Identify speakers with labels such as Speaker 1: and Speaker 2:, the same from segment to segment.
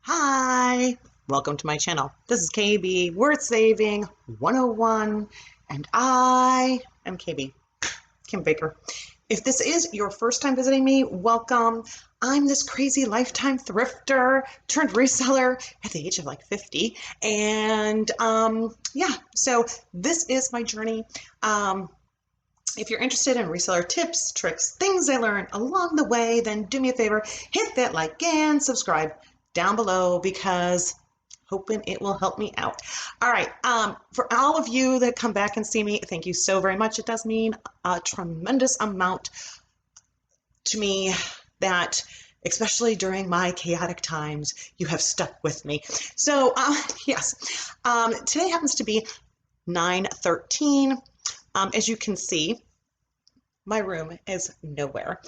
Speaker 1: Hi, welcome to my channel. This is KB Worth Saving 101, and I am KB, Kim Baker. If this is your first time visiting me, welcome. I'm this crazy lifetime thrifter turned reseller at the age of like 50. And yeah, so this is my journey. If you're interested in reseller tips, tricks, things I learned along the way, then do me a favor, hit that like and subscribe down below because hoping it will help me out. All right, for all of you that come back and see me, thank you so very much. It does mean a tremendous amount to me that, especially during my chaotic times, you have stuck with me. So yes, today happens to be 9/13. As you can see, my room is nowhere.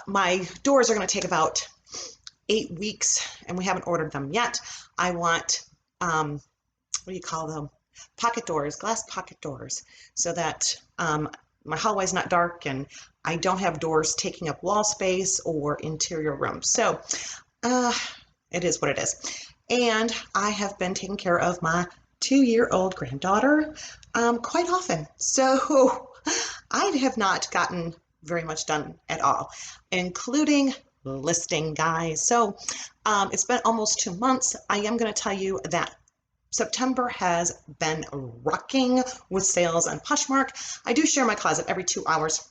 Speaker 1: My doors are going to take about 8 weeks, and we haven't ordered them yet. I want, what do you call them? Pocket doors, glass pocket doors, so that my hallway's not dark and I don't have doors taking up wall space or interior rooms. So it is what it is. And I have been taking care of my 2-year-old granddaughter quite often. So I have not gotten very much done at all, including listing, guys. So it's been almost 2 months. I am going to tell you that September has been rocking with sales on Poshmark. I do share my closet every 2 hours.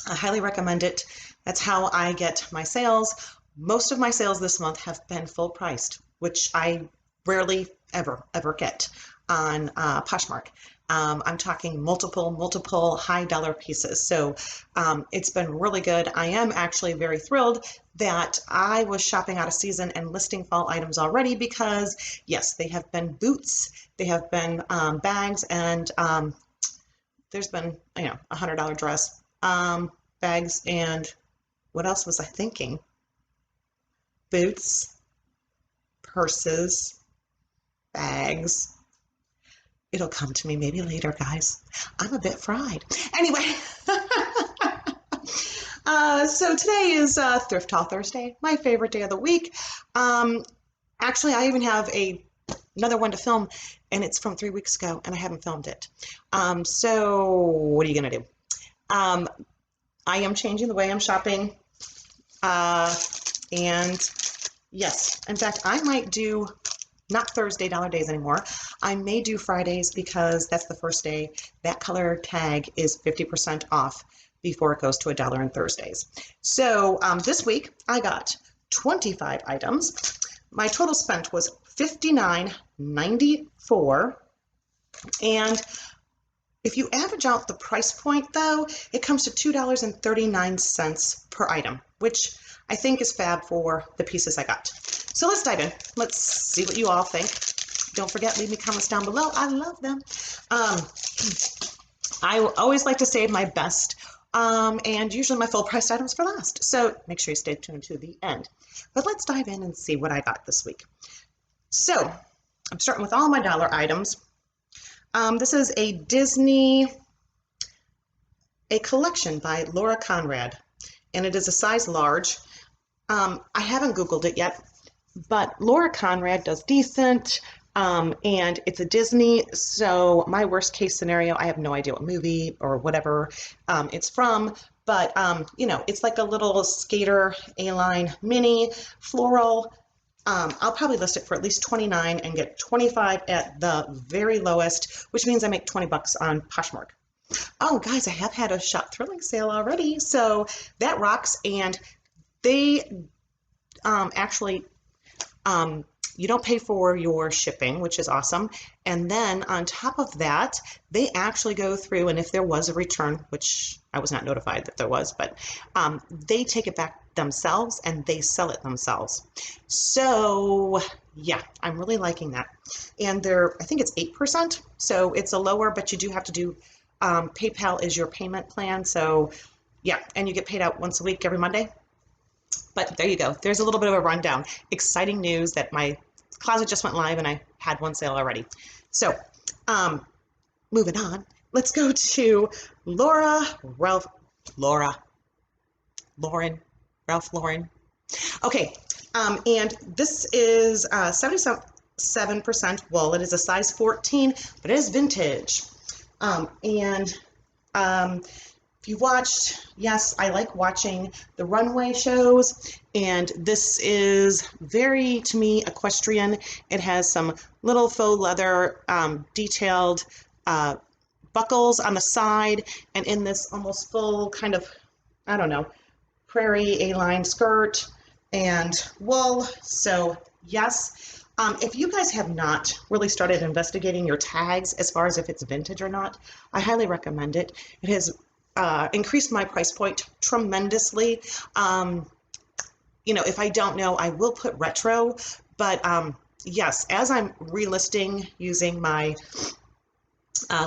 Speaker 1: I highly recommend it. That's how I get my sales. Most of my sales this month have been full priced, which I rarely ever get on Poshmark. I'm talking multiple high dollar pieces. So it's been really good. I am actually very thrilled that I was shopping out of season and listing fall items already because yes, they have been boots, they have been bags, and there's been, $100 dress, bags, and what else was I thinking? Boots, purses, bags. It'll come to me maybe later, guys. I'm a bit fried. Anyway, so today is Thrift Haul Thursday, my favorite day of the week. Actually, I even have another one to film, and it's from 3 weeks ago, and I haven't filmed it. So what are you going to do? I am changing the way I'm shopping. And yes, in fact, I might do not Thursday dollar days anymore. I may do Fridays because that's the first day that color tag is 50% off before it goes to $1 on Thursdays. So this week I got 25 items. My total spent was $59.94. And if you average out the price point though, it comes to $2.39 per item, which I think is fab for the pieces I got. So let's dive in. Let's see what you all think. Don't forget, leave me comments down below. I love them. I always like to save my best and usually my full price items for last. So make sure you stay tuned to the end. But let's dive in and see what I got this week. So I'm starting with all my dollar items. This is a Disney, a collection by Laura Conrad, and it is a size large. I haven't Googled it yet, but Laura Conrad does decent, and it's a Disney, so my worst case scenario, I have no idea what movie or whatever it's from, but it's like a little skater A-line mini floral. I'll probably list it for at least $29 and get $25 at the very lowest, which means I make $20 on Poshmark. Oh, guys, I have had a Shop Thrilling sale already, so that rocks. And they actually, you don't pay for your shipping, which is awesome. And then on top of that, they actually go through, and if there was a return, which I was not notified that there was, but they take it back themselves and they sell it themselves. So yeah, I'm really liking that. And I think it's 8%, so it's a lower, but you do have to do, PayPal is your payment plan. So yeah, and you get paid out once a week, every Monday. But there you go. There's a little bit of a rundown. Exciting news that my closet just went live and I had one sale already. So moving on, let's go to Ralph Lauren. Okay, And this is 77% wool. It is a size 14, but it is vintage. If you watched, yes, I like watching the runway shows, and this is very, to me, equestrian. It has some little faux leather detailed buckles on the side, and in this almost full kind of, I don't know, prairie A-line skirt and wool. So yes, if you guys have not really started investigating your tags as far as if it's vintage or not, I highly recommend it. It has increased my price point tremendously. You know, if I don't know, I will put retro, but yes, as I'm relisting using my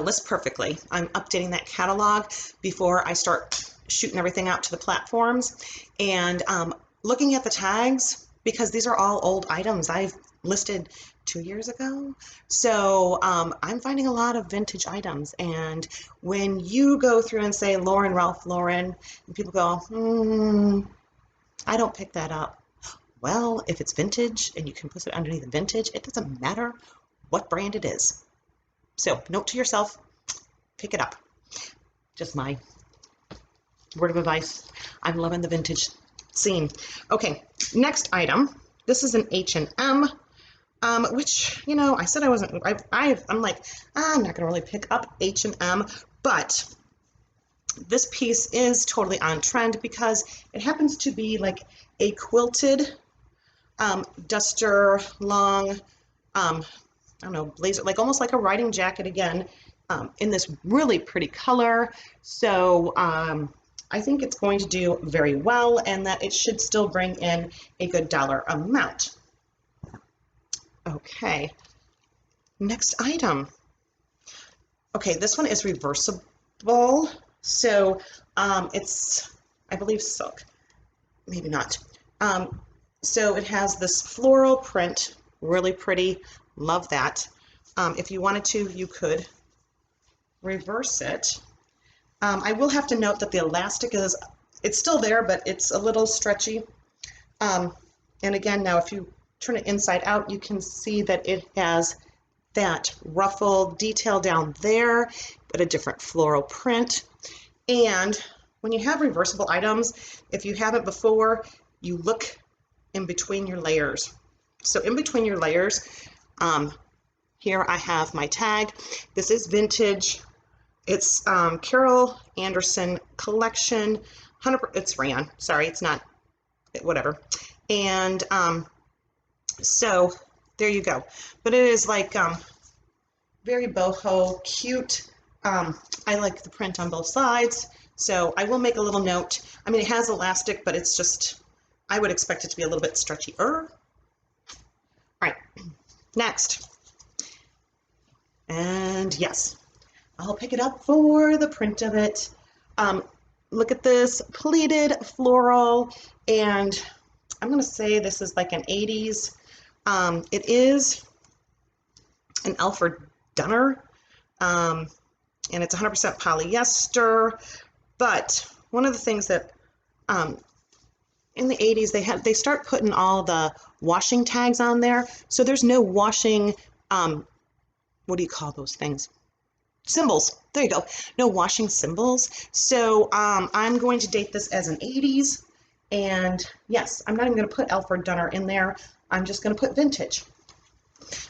Speaker 1: List Perfectly, I'm updating that catalog before I start shooting everything out to the platforms, and looking at the tags, because these are all old items I've listed 2 years ago. So I'm finding a lot of vintage items, and when you go through and say Lauren, Ralph Lauren, and people go, I don't pick that up. Well, if it's vintage and you can put it underneath the vintage, it doesn't matter what brand it is. So note to yourself, pick it up. Just my word of advice. I'm loving the vintage scene. Okay, next item. This is an H&M, which, you know, I said I wasn't, I'm like, I'm not gonna really pick up H&M, but this piece is totally on trend because it happens to be like a quilted duster long, I don't know, blazer, like almost like a riding jacket again, in this really pretty color. So I think it's going to do very well, and that it should still bring in a good dollar amount. Okay, next item. Okay, this one is reversible. So it's, I believe, silk, maybe not. So it has this floral print, really pretty, love that. If you wanted to, you could reverse it. I will have to note that the elastic is, it's still there, but it's a little stretchy. And again, now if you turn it inside out, you can see that it has that ruffle detail down there, but a different floral print. And when you have reversible items, if you haven't before, you look in between your layers. So in between your layers, here I have my tag. This is vintage. It's Carol Anderson collection, 100%, it's rayon, sorry, it's not, whatever. And so there you go. But it is like very boho, cute. I like the print on both sides, so I will make a little note. I mean, it has elastic, but it's just, I would expect it to be a little bit stretchier. All right, next. And yes, I'll pick it up for the print of it. Look at this pleated floral, and I'm gonna say this is like an 80s. It is an Alfred Dunner, and it's 100% polyester. But one of the things that in the 80s they start putting all the washing tags on there, so there's no washing. What do you call those things? Symbols. There you go. No washing symbols. So I'm going to date this as an 80s. And yes, I'm not even going to put Alfred Dunner in there. I'm just going to put vintage.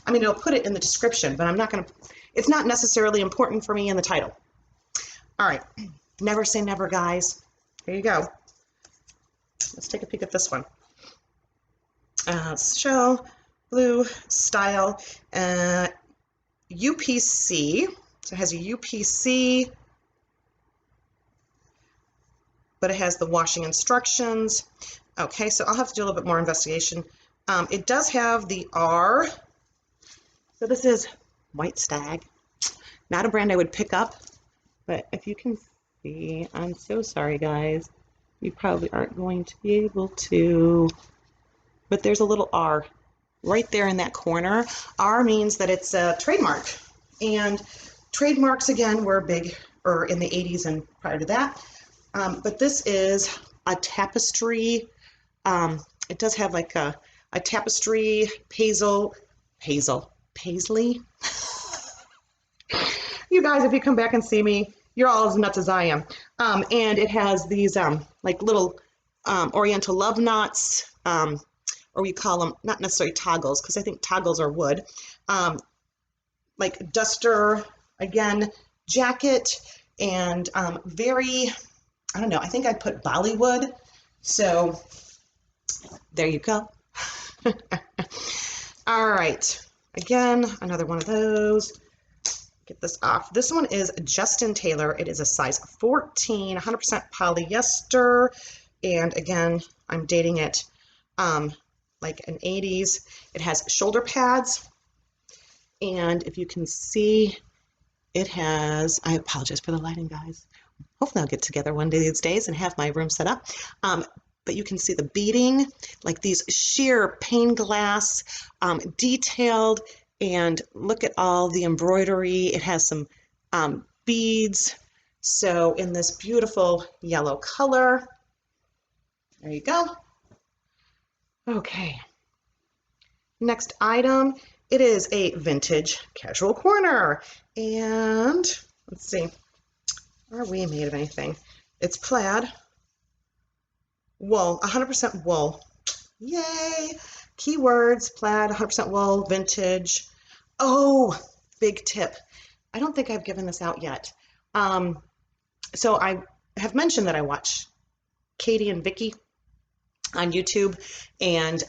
Speaker 1: I mean, I'll put it in the description, but I'm not going to, it's not necessarily important for me in the title. All right. Never say never, guys. Here you go. Let's take a peek at this one. Shell blue style. UPC, so it has a UPC, but it has the washing instructions. Okay, so I'll have to do a little bit more investigation. It does have the R, so this is White Stag. Not a brand I would pick up, but if you can see, I'm so sorry guys, you probably aren't going to be able to, but there's a little R right there in that corner. R means that it's a trademark, and trademarks again were big in the 80s and prior to that. But this is a tapestry it does have like a tapestry paisley. You guys, if you come back and see me, you're all as nuts as I am. And it has these like little oriental love knots, or we call them not necessarily toggles, because I think toggles are wood. Like duster, again, jacket, and very, I don't know, I think I put Bollywood. So there you go. All right, again, another one of those. Get this off. This one is Justin Taylor. It is a size 14, 100% polyester. And again, I'm dating it like an 80s. It has shoulder pads. And if you can see, it has, I apologize for the lighting, guys. Hopefully I'll get together one of these days and have my room set up. But you can see the beading, like these sheer pane glass, detailed, and look at all the embroidery. It has some beads. So in this beautiful yellow color. There you go. Okay. Next item, it is a vintage casual corner. And let's see, are we made of anything? It's plaid, wool, 100% wool. Yay! Keywords, plaid, 100% wool, vintage. Oh, big tip. I don't think I've given this out yet. So I have mentioned that I watch Katie and Vicky on YouTube, and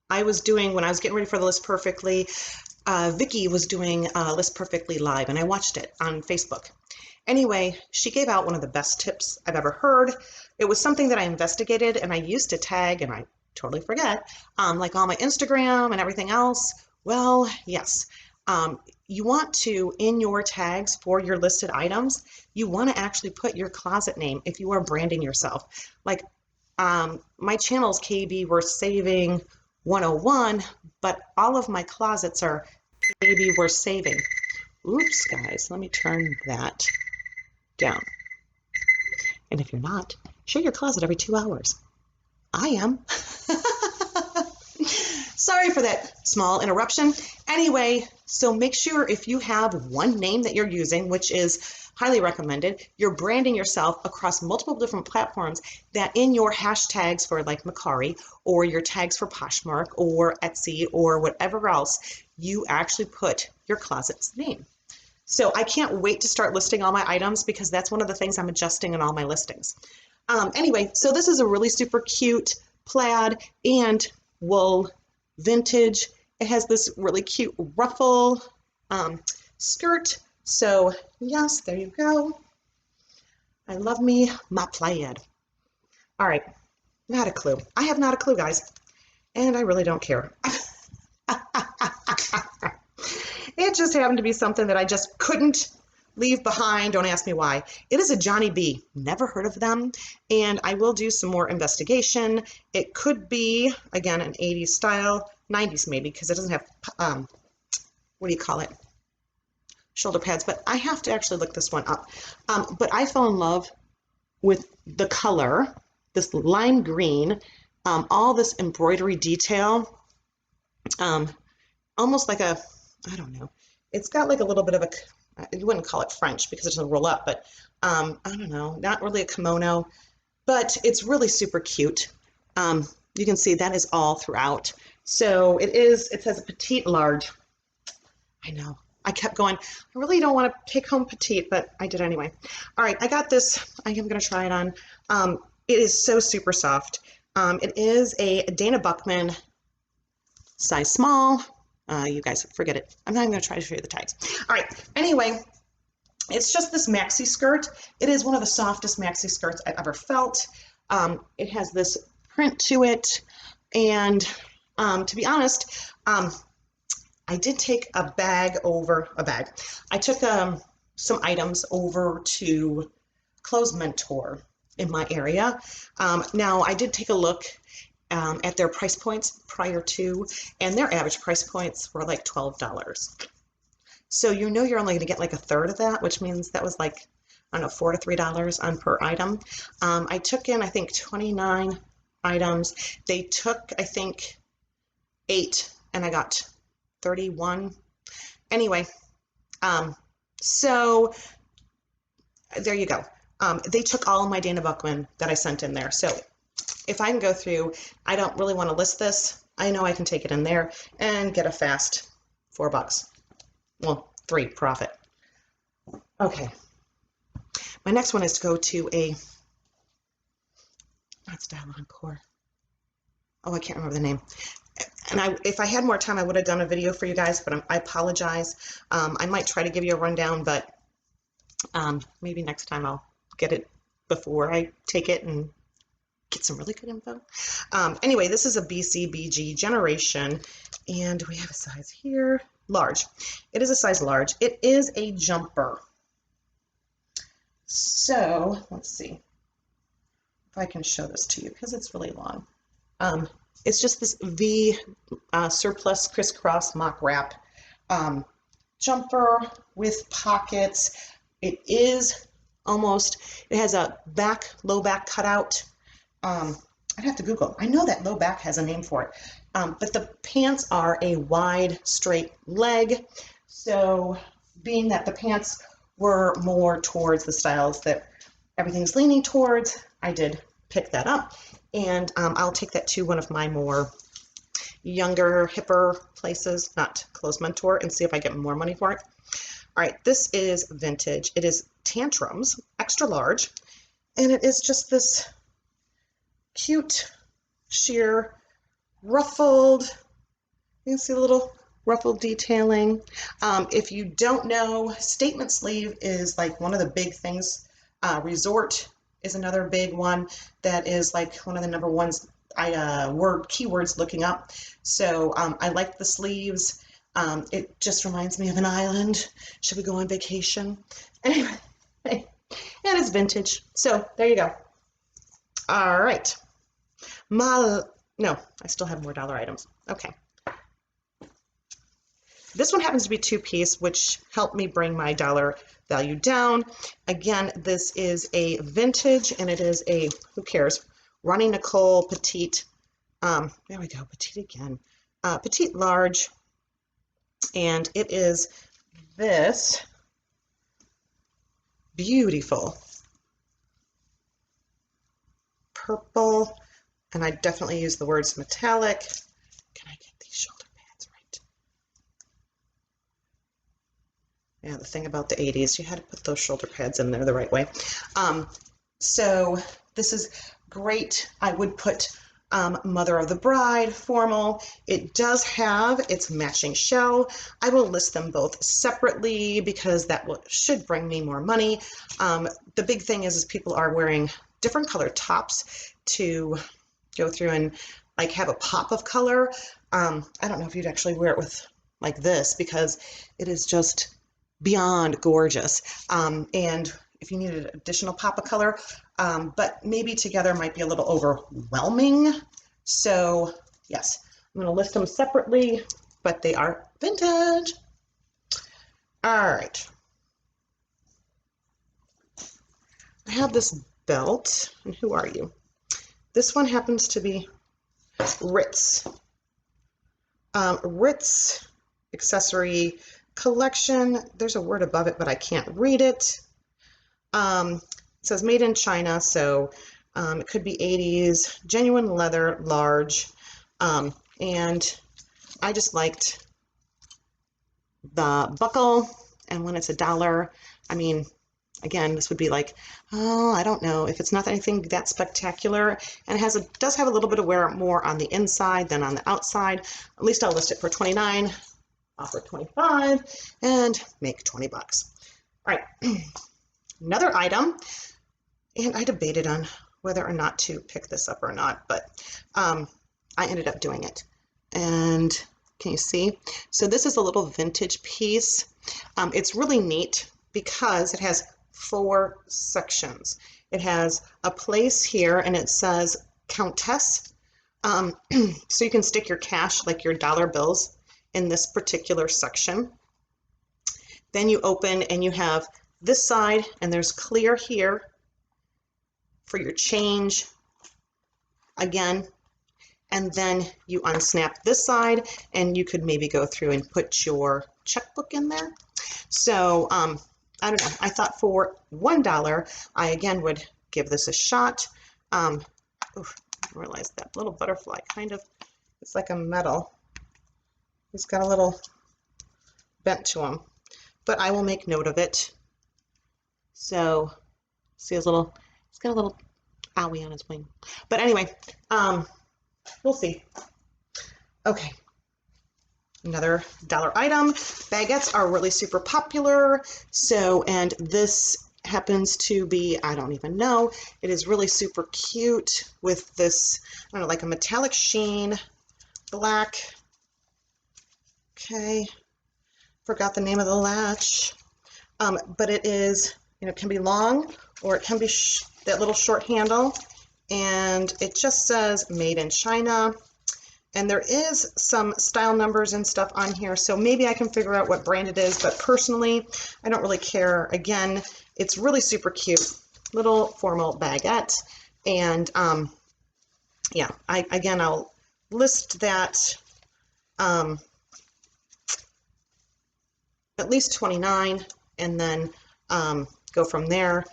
Speaker 1: I was doing, when I was getting ready for the List Perfectly, Vicky was doing List Perfectly live, and I watched it on Facebook. Anyway, she gave out one of the best tips I've ever heard. It was something that I investigated, and I used to tag, and I totally forget, like on my Instagram and everything else. Well, yes. You want to, in your tags for your listed items, you want to actually put your closet name if you are branding yourself. Like my channel is KB Worth Saving 101, but all of my closets are KB Worth Saving. Oops, guys, let me turn that down. And if you're not, share your closet every 2 hours. I am. Sorry for that small interruption. Anyway, so make sure if you have one name that you're using, which is highly recommended, you're branding yourself across multiple different platforms, that in your hashtags for like Mercari or your tags for Poshmark or Etsy or whatever else, you actually put your closet's name. So I can't wait to start listing all my items, because that's one of the things I'm adjusting in all my listings. Anyway, so this is a really super cute plaid and wool vintage. It has this really cute ruffle skirt. So yes, there you go. I love me my plaid. All right, not a clue. I have not a clue, guys, and I really don't care. It just happened to be something that I just couldn't leave behind. Don't ask me why. It is a Johnny B. Never heard of them, and I will do some more investigation. It could be, again, an 80s style, 90s maybe, because it doesn't have, what do you call it? Shoulder pads, but I have to actually look this one up. But I fell in love with the color, this lime green, all this embroidery detail, almost like a, I don't know, it's got like a little bit of a, you wouldn't call it French because it doesn't roll up, but I don't know, not really a kimono, but it's really super cute. You can see that is all throughout. So it says a petite large. I know, I kept going, I really don't want to take home petite, but I did anyway. All right, I got this, I am going to try it on. It is so super soft. It is a Dana Buckman size small. You guys forget it. I'm not even going to try to show you the tags. All right. Anyway, it's just this maxi skirt. It is one of the softest maxi skirts I've ever felt. It has this print to it. And to be honest, I did take a bag. I took some items over to Clothes Mentor in my area. Now, I did take a look at their price points prior to, and their average price points were like $12. So you know you're only going to get like a third of that, which means that was like, I don't know, $4 to $3 on per item. I took in, I think, 29 items. They took, I think, 8 and I got 31. Anyway, so there you go. They took all of my Dana Buckman that I sent in there. So if I can go through, I don't really want to list this. I know I can take it in there and get a fast $4. Well, 3 profit. Okay. My next one is to go to a, not Style Encore. Oh, I can't remember the name. And if I had more time, I would have done a video for you guys, but I apologize. I might try to give you a rundown, but maybe next time I'll get it before I take it and get some really good info. Anyway, this is a BCBG generation, and we have a size here, large. It is a size large. It is a jumper. So let's see if I can show this to you because it's really long. It's just this V surplus crisscross mock wrap jumper with pockets. It is almost, it has a low back cutout. I'd have to Google. I know that low back has a name for it. But the pants are a wide, straight leg. So being that the pants were more towards the styles that everything's leaning towards, I did pick that up. And I'll take that to one of my more younger, hipper places, not Clothes Mentor, and see if I get more money for it. All right, this is vintage. It is Tantrums, extra large, and it is just this cute, sheer, ruffled, you can see a little ruffled detailing. If you don't know, statement sleeve is like one of the big things. Resort is another big one that is like one of the number ones keywords looking up. So I like the sleeves. It just reminds me of an island. Should we go on vacation? Anyway, and it's vintage. So there you go. All right. No, I still have more dollar items. Okay. This one happens to be 2-piece, which helped me bring my dollar value down. Again, this is a vintage, and it is a, who cares, Ronnie Nicole petite. There we go, petite again. Petite large, and it is this beautiful purple, and I definitely use the words metallic. Can I get these shoulder pads right? Yeah, the thing about the 80s, you had to put those shoulder pads in there the right way. So this is great. I would put Mother of the Bride, formal. It does have its matching shell. I will list them both separately because that should bring me more money. The big thing is people are wearing different color tops to go through and like have a pop of color. I don't know if you'd actually wear it with like this because it is just beyond gorgeous. And if you need an additional pop of color, but maybe together might be a little overwhelming. So yes, I'm going to list them separately, but they are vintage. All right. I have this belt, and who are you? This one happens to be Ritz. Ritz accessory collection. There's a word above it, but I can't read it. It says made in China, so it could be 80s, genuine leather, large, and I just liked the buckle, and when it's $1, I mean, again, this would be like, oh, I don't know, if it's not anything that spectacular, and it does have a little bit of wear more on the inside than on the outside. At least I'll list it for $29, offer $25, and make $20. All right. Another item, and I debated on whether or not to pick this up or not, but I ended up doing it. And can you see? So this is a little vintage piece. It's really neat because it has 4 sections. It has a place here, and it says Countess. So you can stick your cash, like your dollar bills, in this particular section. Then you open and you have this side, and there's clear here for your change. again, and then you unsnap this side, and you could maybe go through and put your checkbook in there. So I don't know, I thought for $1 I again would give this a shot. Oof, I realized that little butterfly kind of, it's like a metal. He's got a little bent to him, but I will make note of it. So see his little, he's got a little owie on his wing. But anyway, we'll see. Okay, another dollar item. Baguettes are really super popular. So, and this happens to be, I don't even know, it is really super cute with this, I don't know, like a metallic sheen, black. Okay, forgot the name of the latch. But it is, you know, it can be long, or it can be that little short handle, and it just says made in China. And there is some style numbers and stuff on here, so maybe I can figure out what brand it is, but personally, I don't really care. Again, it's really super cute, little formal baguette. And yeah, I'll list that at least $29, and then go from there.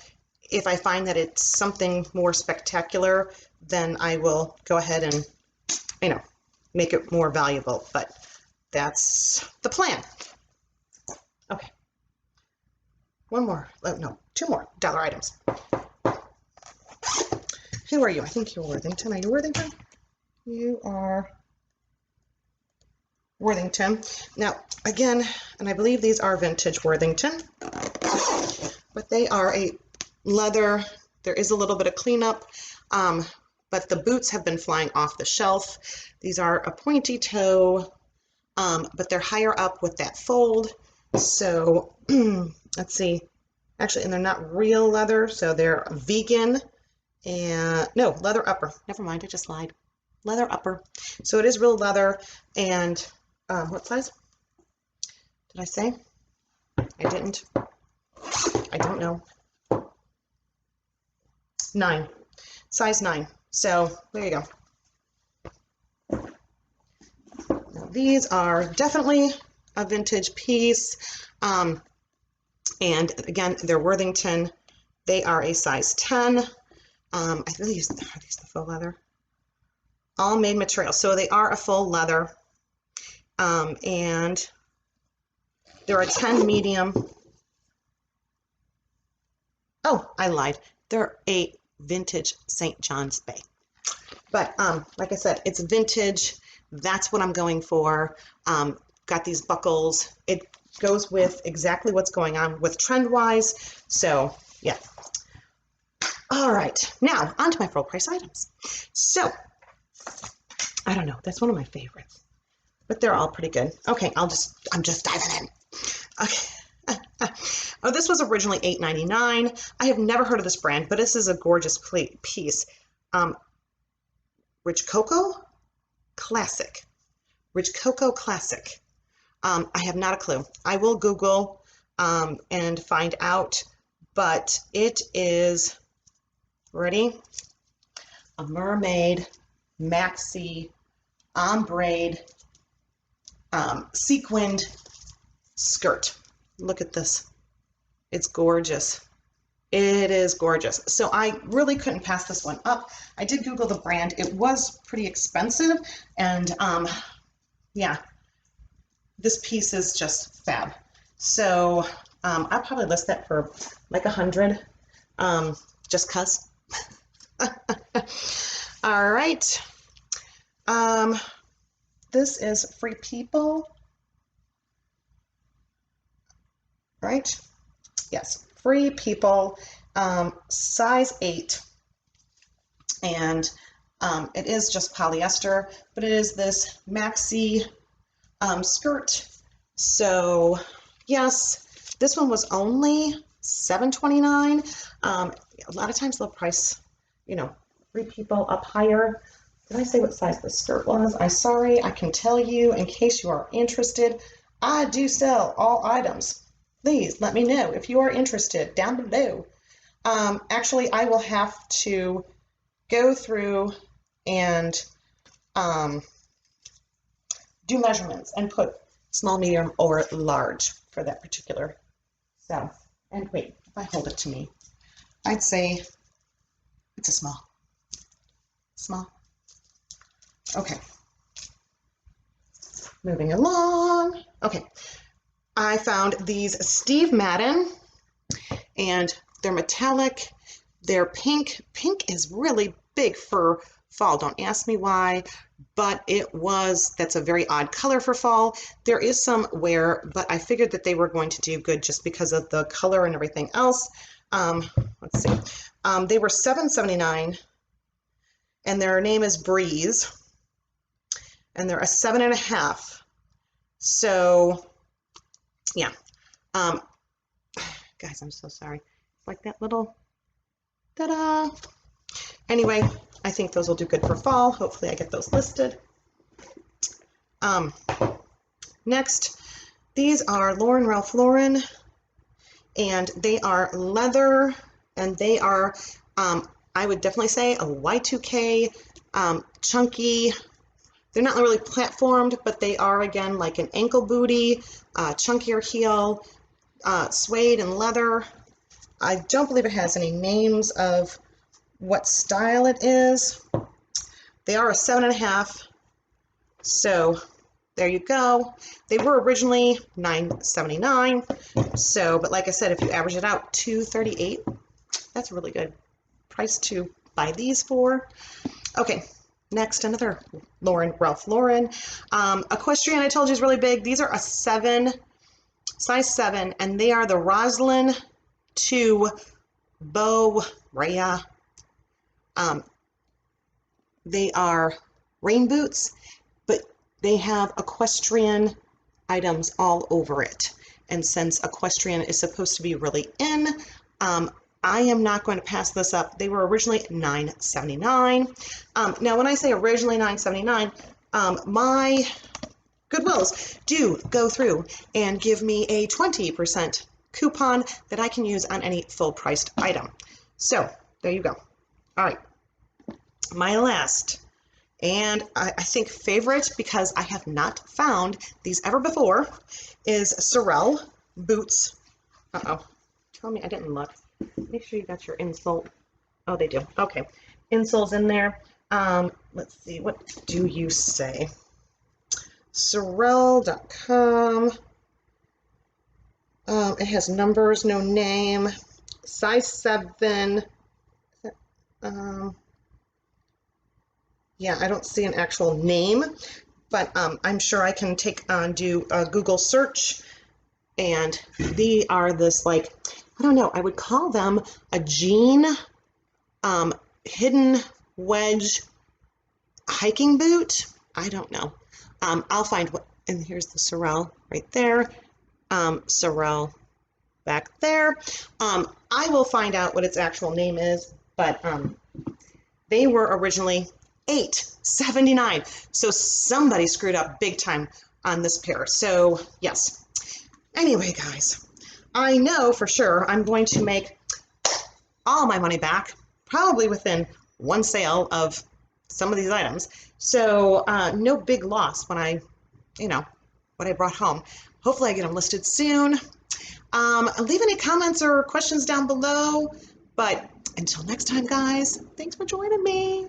Speaker 1: If I find that it's something more spectacular, then I will go ahead and, you know, make it more valuable, but that's the plan. Okay, one more, no, two more dollar items. Who are you? I think you're Worthington. Are you Worthington? You are Worthington. Now, again, and I believe these are vintage Worthington, but they are a leather. There is a little bit of cleanup, but the boots have been flying off the shelf. These are a pointy toe, but they're higher up with that fold. So let's see, actually, and they're not real leather, so they're vegan, and no, leather upper. Never mind, I just lied. Leather upper. So it is real leather, and what size did I say? I didn't. I don't know. 9, size 9. So there you go. Now, these are definitely a vintage piece. And again, they're Worthington. They are a size 10. I think these are these the faux leather. All made material. So they are a full leather. And they're a 10 medium. Oh, I lied. They're a vintage St. John's Bay. But like I said, it's vintage. That's what I'm going for. Got these buckles. It goes with exactly what's going on with trend-wise. So yeah. All right, now on to my full price items. So I don't know, that's one of my favorites, but they're all pretty good. Okay, I'm just diving in. Okay. Oh, this was originally $8.99. I have never heard of this brand, but this is a gorgeous piece. Rich Cocoa Classic. Rich Cocoa Classic. I have not a clue. I will Google and find out, but it is, ready? A mermaid maxi ombre sequined skirt. Look at this. It's gorgeous. It is gorgeous. So I really couldn't pass this one up. I did Google the brand. It was pretty expensive, and yeah, this piece is just fab. So I'll probably list that for like 100, just cuz. All right. This is Free People. Right? Yes, Free People, size 8, and it is just polyester, but it is this maxi skirt. So yes, this one was only $7.29. A lot of times they'll price, you know, Free People up higher. Did I say what size the skirt was? I'm sorry. I can tell you in case you are interested. I do sell all items. Please let me know if you are interested down below. Actually, I will have to go through and do measurements and put small, medium, or large for that particular cell. And wait, if I hold it to me, I'd say it's a small. Small. Okay. Moving along. Okay. I found these Steve Madden, and they're metallic. They're pink. Pink is really big for fall. Don't ask me why, but that's a very odd color for fall. There is some wear, but I figured that they were going to do good just because of the color and everything else. Let's see. They were $7.79, and their name is Breeze, and they're a 7.5. So, yeah. Guys, I'm so sorry. It's like that little ta-da. Anyway, I think those will do good for fall. Hopefully I get those listed. Next, these are Ralph Lauren, and they are leather, and they are, I would definitely say, a Y2K, chunky. They're not really platformed, but they are, again, like an ankle booty, chunkier heel, suede and leather. I don't believe it has any names of what style it is. They are a 7.5, so there you go. They were originally $9.79, so, but like I said, if you average it out, $2.38, that's a really good price to buy these for. Okay, next, another Ralph Lauren. Equestrian, I told you, is really big. These are a 7, size 7, and they are the Roslyn 2 Bow Rhea. They are rain boots, but they have equestrian items all over it. And since equestrian is supposed to be really in, I am not going to pass this up. They were originally $9.79. Now, when I say originally $9.79, my Goodwills do go through and give me a 20% coupon that I can use on any full-priced item. So, there you go. All right. My last, and I think favorite, because I have not found these ever before, is Sorel Boots. Uh-oh. Tell me I didn't look. Make sure you got your insole. Oh, they do. Okay. Insoles in there. Let's see. What do you say? Sorel.com. It has numbers, no name. Size 7. Yeah, I don't see an actual name, but I'm sure I can do a Google search, and they are this, like, I don't know, I would call them a jean hidden wedge hiking boot. I don't know. I'll find what, and here's the Sorel right there. Sorel back there. I will find out what its actual name is, but they were originally $8.79. So somebody screwed up big time on this pair. So yes. Anyway, guys, I know for sure I'm going to make all my money back, probably within one sale of some of these items. So no big loss when what I brought home. Hopefully I get them listed soon. Leave any comments or questions down below. But until next time, guys, thanks for joining me.